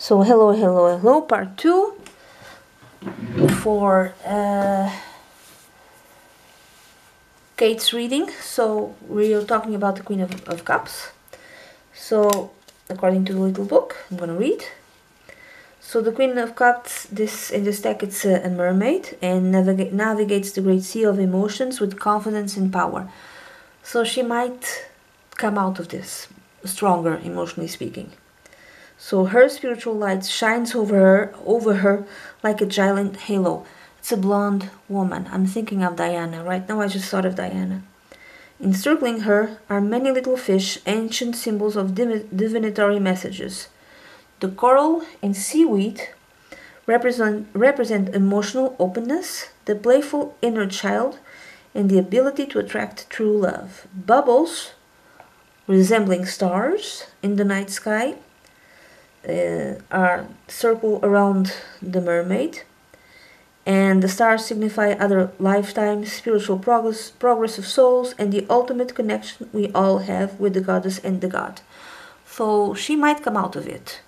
So hello, part 2 for Kate's reading. So we're talking about the Queen of Cups. So according to the little book, I'm gonna read. So the Queen of Cups, in this deck, it's a mermaid and navigates the great sea of emotions with confidence and power. So she might come out of this stronger, emotionally speaking. So her spiritual light shines over her like a giant halo. It's a blonde woman. I'm thinking of Diana. Right now I just thought of Diana. Encircling her are many little fish, ancient symbols of divinatory messages. The coral and seaweed represent emotional openness, the playful inner child, and the ability to attract true love. Bubbles, resembling stars in the night sky, are circle around the mermaid, and the stars signify other lifetimes, spiritual progress of souls, and the ultimate connection we all have with the goddess and the god. So she might come out of it.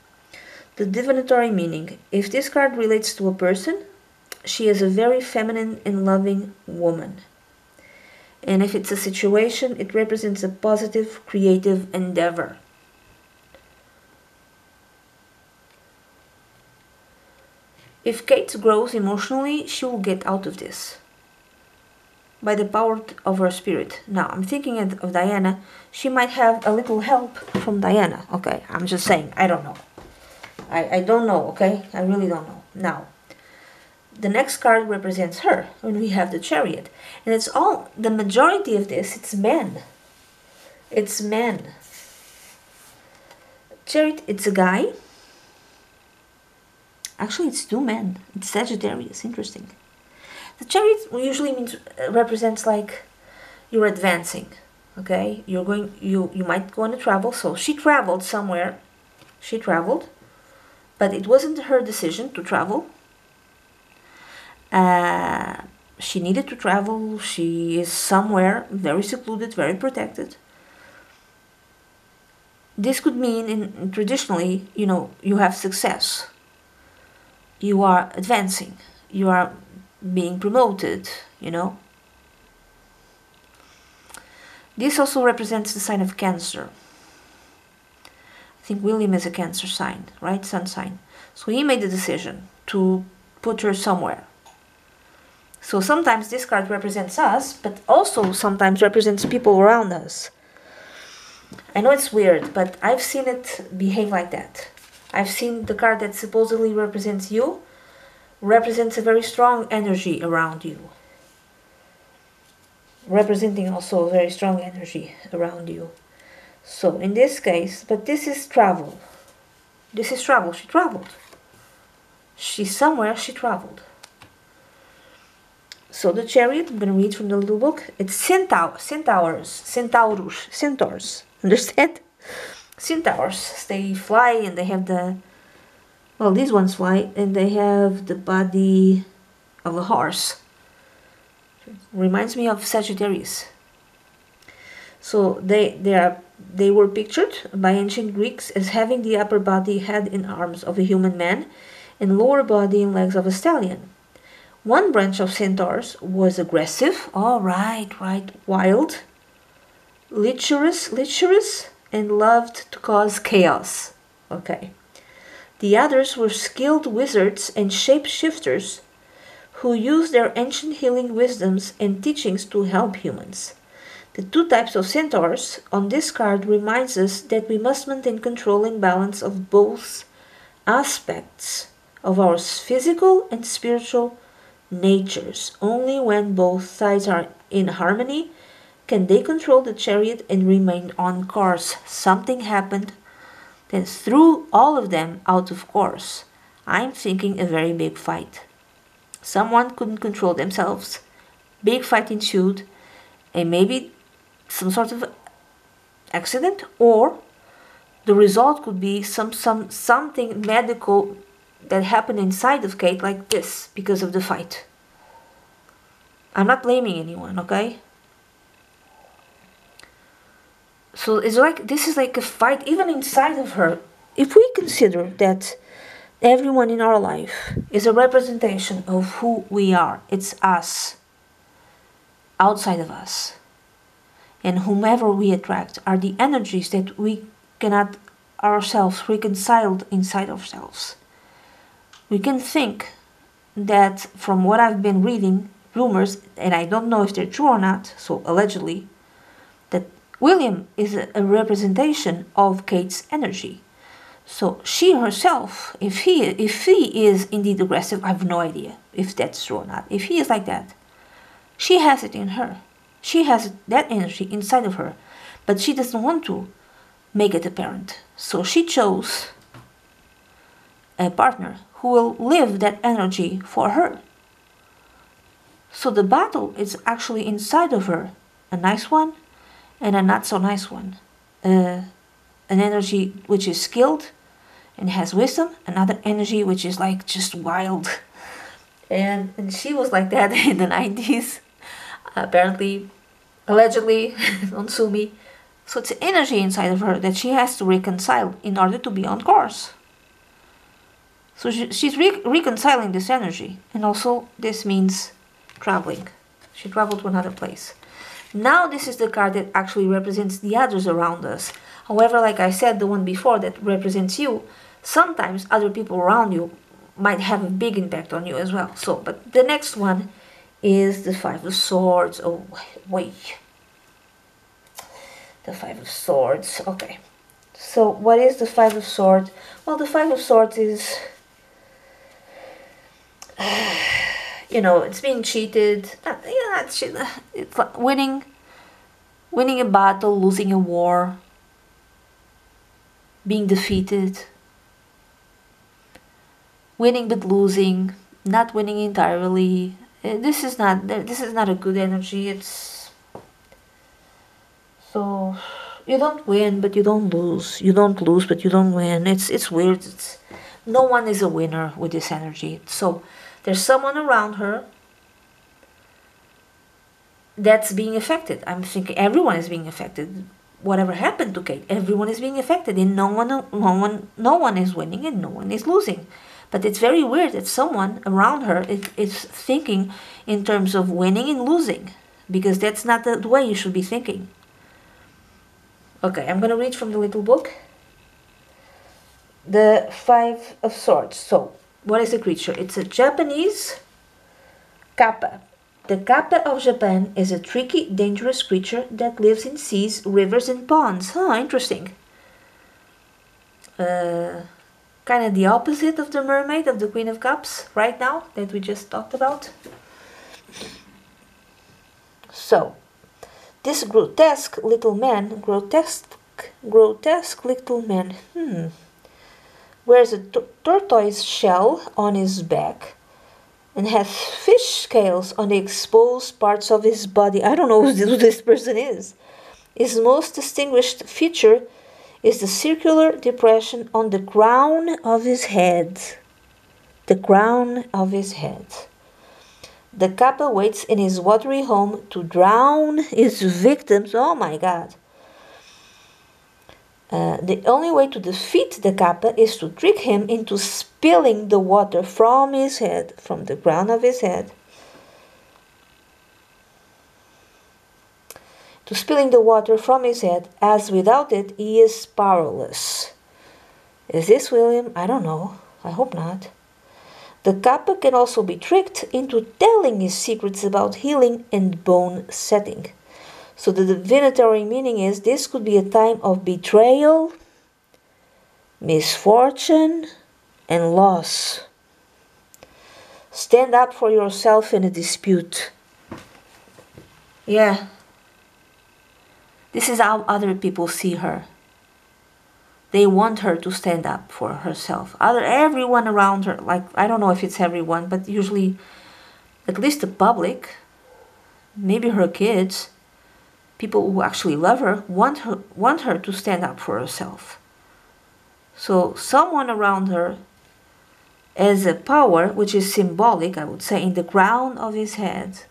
The divinatory meaning. If this card relates to a person, she is a very feminine and loving woman. And if it's a situation, it represents a positive, creative endeavor. If Kate grows emotionally, she will get out of this by the power of her spirit. Now, I'm thinking of Diana. She might have a little help from Diana. Okay, I'm just saying. I don't know. I don't know, okay? I really don't know. Now, the next card represents her when we have the Chariot. And it's all, the majority of this, it's men. It's men. Chariot, it's a guy. Actually, it's two men. It's Sagittarius. Interesting. The Chariot usually represents like you're advancing. Okay, you might go on a travel. So she traveled somewhere. She traveled, but it wasn't her decision to travel. She needed to travel. She is somewhere very secluded, very protected. This could mean, traditionally, you have success. You are advancing, you are being promoted, This also represents the sign of Cancer. I think William is a Cancer sign, right? Sun sign. So he made the decision to put her somewhere. So sometimes this card represents us, but also sometimes represents people around us. I know it's weird, but I've seen it behave like that. I've seen the card that supposedly represents you, represents a very strong energy around you. Representing also a very strong energy around you. So in this case, but this is travel. This is travel. She traveled. She's somewhere, she traveled. So the Chariot, I'm going to read from the little book. It's centaurs. Understand? Centaurs, they fly and they have these ones fly and they have the body of a horse. Reminds me of Sagittarius. So they were pictured by ancient Greeks as having the upper body, head and arms of a human man and lower body and legs of a stallion. One branch of centaurs was aggressive, wild, lecherous, and loved to cause chaos. Okay. The others were skilled wizards and shapeshifters who used their ancient healing wisdoms and teachings to help humans. The two types of centaurs on this card reminds us that we must maintain control and balance of both aspects of our physical and spiritual natures. Only when both sides are in harmony can they control the Chariot and remain on course. Something happened that threw all of them out of course. I'm thinking a very big fight. Someone couldn't control themselves. Big fight ensued, and maybe some sort of accident, or the result could be something medical that happened inside of Kate like this because of the fight. I'm not blaming anyone, okay? So it's like, this is like a fight even inside of her. If we consider that Everyone in our life is a representation of who we are. It's us, outside of us. And whomever we attract are the energies that we cannot ourselves reconcile inside ourselves. We can think that, from what I've been reading, rumors, and I don't know if they're true or not, so allegedly, that William is a representation of Kate's energy. So she herself, if he is indeed aggressive, I have no idea if that's true or not. If he is like that, she has it in her. She has that energy inside of her, but she doesn't want to make it apparent. So she chose a partner who will live that energy for her. So the battle is actually inside of her, a nice one and a not so nice one. An energy which is skilled and has wisdom, another energy which is like just wild. And she was like that in the 90s, apparently, allegedly, don't sue me. So it's energy inside of her that she has to reconcile in order to be on course. So she's reconciling this energy, and also this means traveling. She traveled to another place. Now this is the card that actually represents the others around us. However, like I said, the one before that represents you, sometimes other people around you might have a big impact on you as well. So, but the next one is the Five of Swords. Oh, wait. The Five of Swords. Okay. So, what is the Five of Swords? Well, the Five of Swords is, it's being cheated. It's like winning a battle, losing a war, being defeated, winning but losing, not winning entirely. This is not a good energy. It's so you don't win but you don't lose. You don't lose but you don't win. It's weird. No one is a winner with this energy. So there's someone around her that's being affected. I'm thinking everyone is being affected. Whatever happened to Kate, everyone is being affected, and no one is winning and no one is losing. But it's very weird that someone around her is thinking in terms of winning and losing, because that's not the way you should be thinking. Okay, I'm gonna read from the little book. The Five of Swords. So, what is the creature? It's a Japanese kappa. The kappa of Japan is a tricky, dangerous creature that lives in seas, rivers, and ponds. Interesting. Kind of the opposite of the mermaid, of the Queen of Cups, right now, that we just talked about. So, this grotesque little man, wears a tortoise shell on his back and has fish scales on the exposed parts of his body. I don't know who this person is. His most distinguished feature is the circular depression on the crown of his head. The crown of his head. The kappa waits in his watery home to drown his victims. Oh my God. The only way to defeat the kappa is to trick him into spilling the water from his head, from the crown of his head, to spilling the water from his head, as without it he is powerless. Is this William? I don't know. I hope not. The kappa can also be tricked into telling his secrets about healing and bone setting. So the divinatory meaning is this could be a time of betrayal, misfortune, and loss. Stand up for yourself in a dispute. Yeah. This is how other people see her. They want her to stand up for herself. Everyone around her, like, I don't know if it's everyone, but usually, at least the public, maybe her kids, people who actually love her, want her to stand up for herself. So someone around her has a power which is symbolic, I would say, in the crown of his head.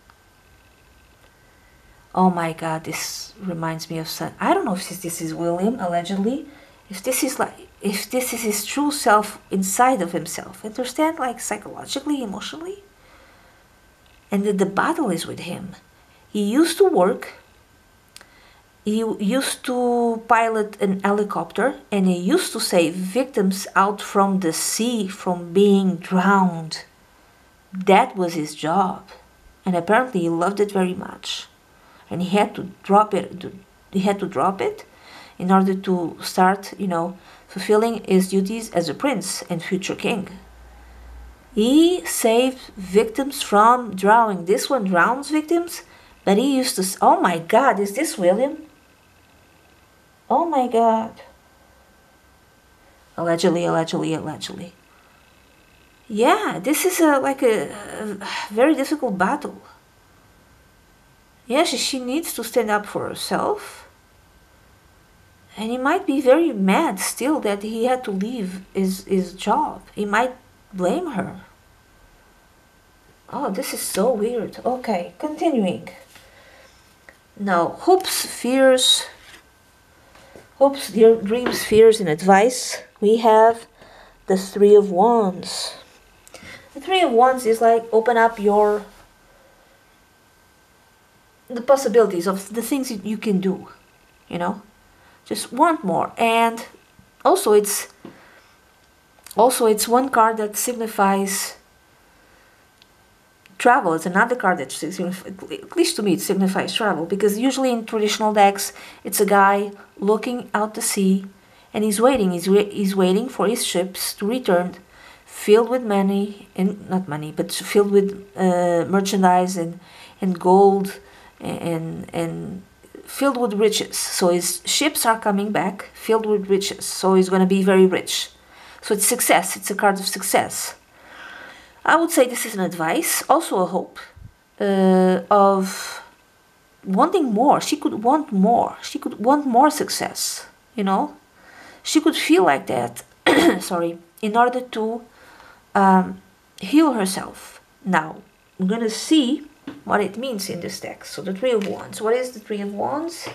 Oh my God, this reminds me of I don't know if this is William, allegedly. If this is his true self inside of himself, understand, like psychologically, emotionally, and that the battle is with him. He used to work, he used to pilot an helicopter, and he used to save victims out from the sea from being drowned. That was his job, and apparently he loved it very much, and he had to drop it. He had to drop it in order to start, fulfilling his duties as a prince and future king. He saved victims from drowning. This one drowns victims, but he used to... Oh my God, is this William? Oh my God. Allegedly. Yeah, this is like a very difficult battle. Yeah, she needs to stand up for herself. And he might be very mad still that he had to leave his job. He might blame her. Oh, this is so weird. Okay, continuing. Now, hopes, dreams, fears, and advice. We have the Three of Wands. The Three of Wands is like open up the possibilities of the things that you can do, Just want more. And also it's one card that signifies travel. It's another card that at least to me it signifies travel, because usually in traditional decks it's a guy looking out to sea and he's waiting. He's waiting for his ships to return, filled with money, and not money, but filled with merchandise and gold and filled with riches. So his ships are coming back filled with riches. So he's going to be very rich. So it's success. It's a card of success. I would say this is an advice, also a hope of wanting more. She could want more. She could want more success, She could feel like that, sorry, in order to heal herself. Now, I'm going to see what it means in this text. So the Three of Wands. What is the Three of Wands?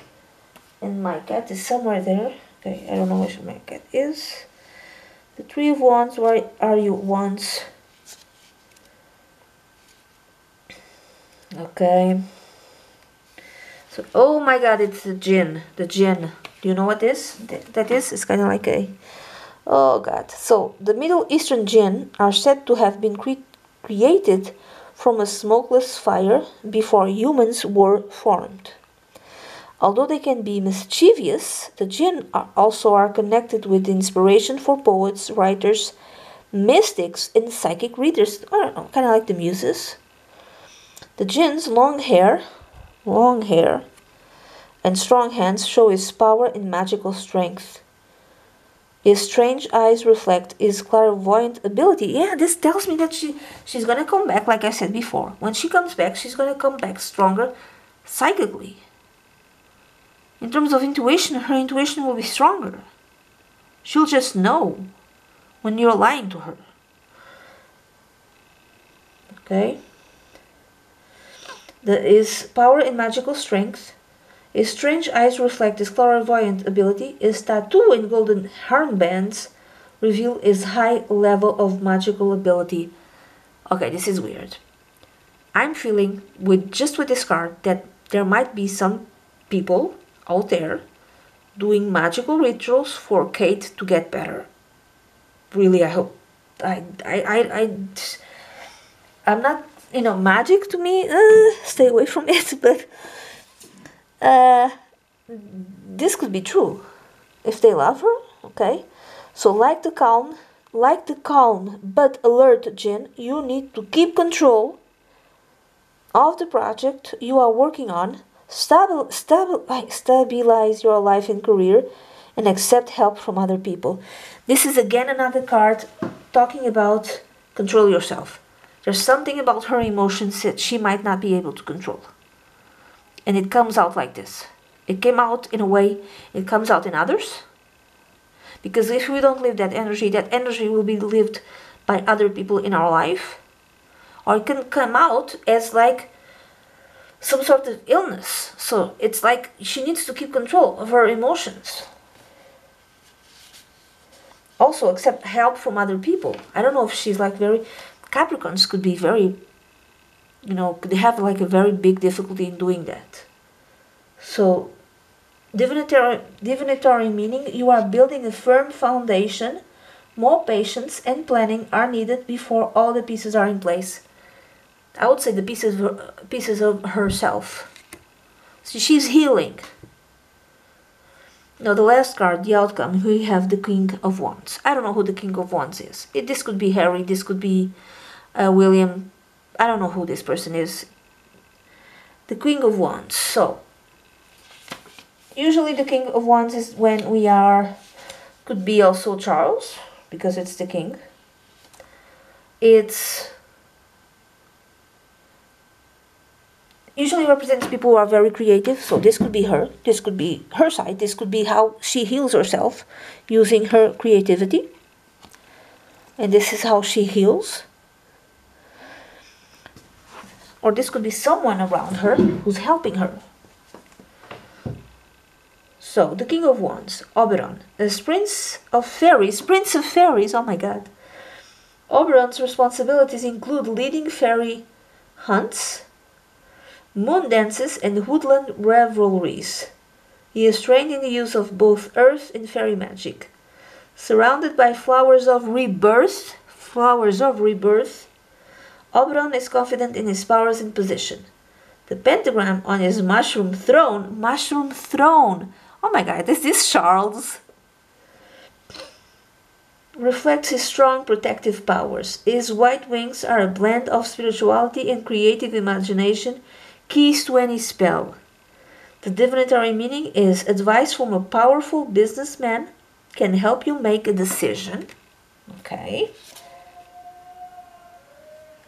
And my cat is somewhere there. Okay, I don't know where my cat is. The Three of Wands. Where are you, Wands? Okay. So, oh my God, it's the Jinn. The Jinn. Do you know what that is? It's kind of like a... Oh God. So, the Middle Eastern Jinn are said to have been created from a smokeless fire before humans were formed. Although they can be mischievous, the Jinn also are connected with inspiration for poets, writers, mystics, and psychic readers. I don't know, kind of like the muses. The Jinn's long hair, and strong hands show his power and magical strength. His strange eyes reflect his clairvoyant ability. Yeah, this tells me that she's going to come back, like I said before. When she comes back, she's going to come back stronger psychically. In terms of intuition, her intuition will be stronger. She'll just know when you're lying to her. Okay? His power and magical strength. His strange eyes reflect his clairvoyant ability. His tattoo and golden armbands reveal his high level of magical ability. Okay, this is weird. I'm feeling with this card that there might be some people out there doing magical rituals for Kate to get better. Really, I hope. I'm not, magic to me. Stay away from it, but. This could be true if they love her. Okay, so like the calm but alert Jinn, you need to keep control of the project you are working on. Stabilize your life and career, and accept help from other people. This is again another card talking about control yourself. There's something about her emotions that she might not be able to control. And it comes out like this. It came out in a way, it comes out in others. Because if we don't live that energy will be lived by other people in our life. Or it can come out as like some sort of illness. So it's like she needs to keep control of her emotions. also accept help from other people. I don't know if she's like very... Capricorns could be very, you know, they have like a very big difficulty in doing that. So, divinatory meaning, you are building a firm foundation. More patience and planning are needed before all the pieces are in place. I would say the pieces of herself. So she's healing. Now the last card, the outcome, we have the King of Wands. I don't know who the King of Wands is. This could be Harry, this could be William. I don't know who this person is. The King of Wands. So, usually the King of Wands is when we are, could be also Charles, because it's the king. It's usually represents people who are very creative. So this could be her, this could be her side, this could be how she heals herself using her creativity. And this is how she heals. Or this could be someone around her who's helping her. So, the King of Wands, Oberon, as Prince of Fairies, oh my god. Oberon's responsibilities include leading fairy hunts, moon dances, and woodland revelries. He is trained in the use of both earth and fairy magic. Surrounded by flowers of rebirth, Oberon is confident in his powers and position. The pentagram on his mushroom throne, oh my god, is this Charles? Reflects his strong protective powers. His white wings are a blend of spirituality and creative imagination, keys to any spell. The divinatory meaning is advice from a powerful businessman can help you make a decision. Okay.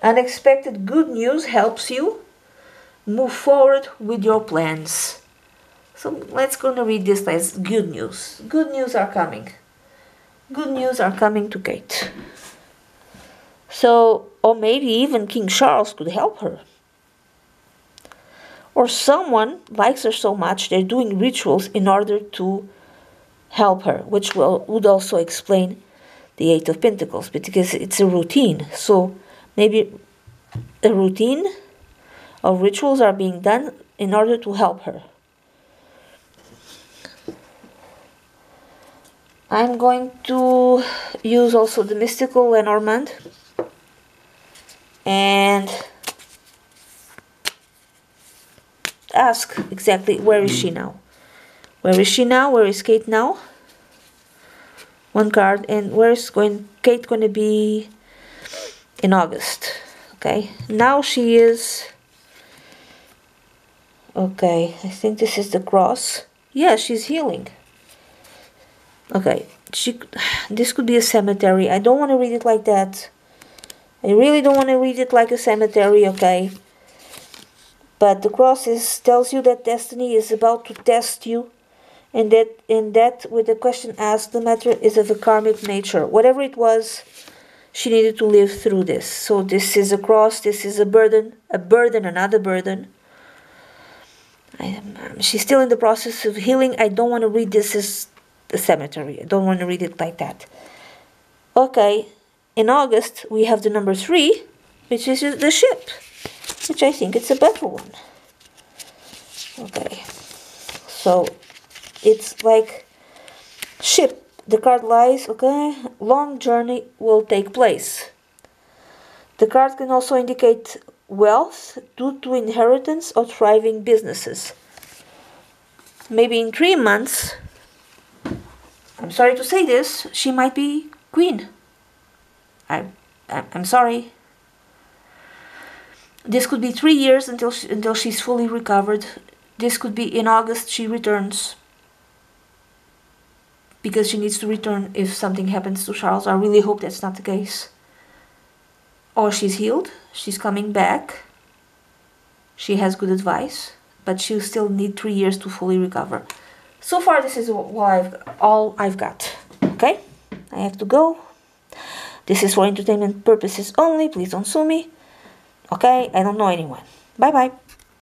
Unexpected good news helps you move forward with your plans. So let's go and read this as good news. Good news are coming. Good news are coming to Kate. So, or maybe even King Charles could help her. Or someone likes her so much they're doing rituals in order to help her, which would also explain the Eight of Pentacles, because it's a routine. So maybe a routine of rituals are being done in order to help her. I'm going to use also the mystical Lenormand and ask exactly where is she now. Where is she now? Where is Kate now? One card. And where is Kate going to be in August? Okay. Now she is... Okay. I think this is the cross. Yeah, she's healing. Okay. This could be a cemetery. I don't want to read it like that. I really don't want to read it like a cemetery, okay? But the cross tells you that destiny is about to test you. And that with the question asked, the matter is of a karmic nature. Whatever it was, she needed to live through this. So this is a cross, this is a burden, another burden. She's still in the process of healing. I don't want to read this as a cemetery. I don't want to read it like that. Okay, in August, we have the number 3, which is the ship, which I think it's a better one. Okay, so it's like ship. The card lies, okay, long journey will take place. The card can also indicate wealth due to inheritance or thriving businesses. Maybe in 3 months, I'm sorry to say this, she might be queen. I'm sorry. This could be 3 years until she's fully recovered. This could be in August she returns. Because she needs to return if something happens to Charles. I really hope that's not the case. Or she's healed. She's coming back. She has good advice. But she'll still need 3 years to fully recover. So far this is all I've got. Okay? I have to go. This is for entertainment purposes only. Please don't sue me. Okay? I don't know anyone. Bye bye.